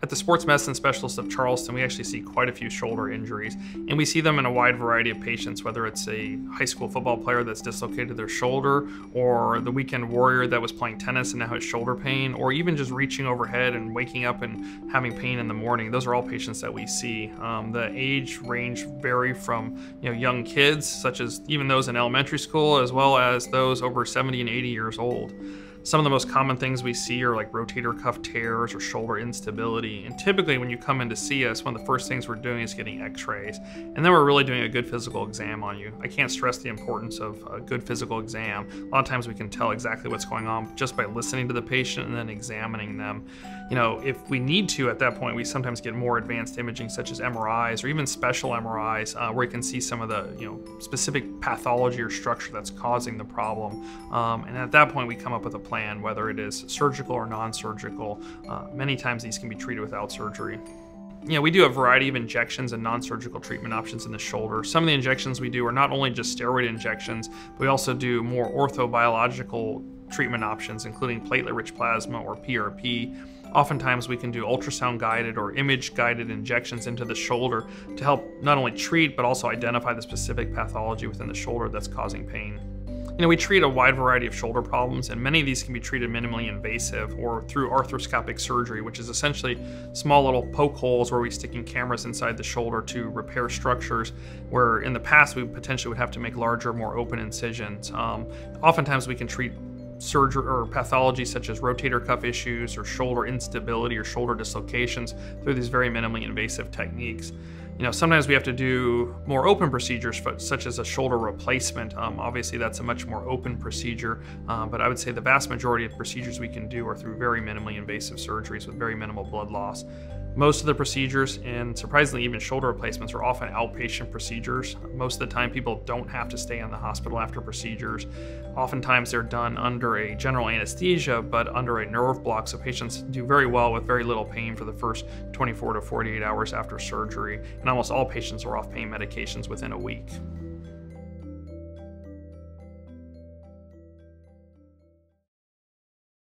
At the sports medicine specialist of Charleston, we actually see quite a few shoulder injuries, and we see them in a wide variety of patients, whether it's a high school football player that's dislocated their shoulder, or the weekend warrior that was playing tennis and now has shoulder pain, or even just reaching overhead and waking up and having pain in the morning. Those are all patients that we see. The age range vary from young kids, such as even those in elementary school, as well as those over 70 and 80 years old. Some of the most common things we see are like rotator cuff tears or shoulder instability. And typically when you come in to see us, one of the first things we're doing is getting x-rays. And then we're really doing a good physical exam on you. I can't stress the importance of a good physical exam. A lot of times we can tell exactly what's going on just by listening to the patient and then examining them. If we need to at that point, we sometimes get more advanced imaging such as MRIs or even special MRIs where you can see some of the specific pathology or structure that's causing the problem. And at that point we come up with a plan, whether it is surgical or non-surgical. Many times these can be treated without surgery. We do a variety of injections and non-surgical treatment options in the shoulder. Some of the injections we do are not only just steroid injections, but we also do more orthobiological treatment options, including platelet-rich plasma or PRP. Oftentimes we can do ultrasound-guided or image-guided injections into the shoulder to help not only treat, but also identify the specific pathology within the shoulder that's causing pain. We treat a wide variety of shoulder problems, and many of these can be treated minimally invasive or through arthroscopic surgery, which is essentially small little poke holes where we're sticking cameras inside the shoulder to repair structures where in the past we potentially would have to make larger, more open incisions. Oftentimes we can treat surgery or pathology such as rotator cuff issues or shoulder instability or shoulder dislocations through these very minimally invasive techniques. Sometimes we have to do more open procedures, such as a shoulder replacement. Obviously, that's a much more open procedure, but I would say the vast majority of procedures we can do are through very minimally invasive surgeries with very minimal blood loss. Most of the procedures, and surprisingly even shoulder replacements, are often outpatient procedures. Most of the time people don't have to stay in the hospital after procedures. Oftentimes they're done under a general anesthesia, but under a nerve block, so patients do very well with very little pain for the first 24 to 48 hours after surgery. And almost all patients are off pain medications within a week.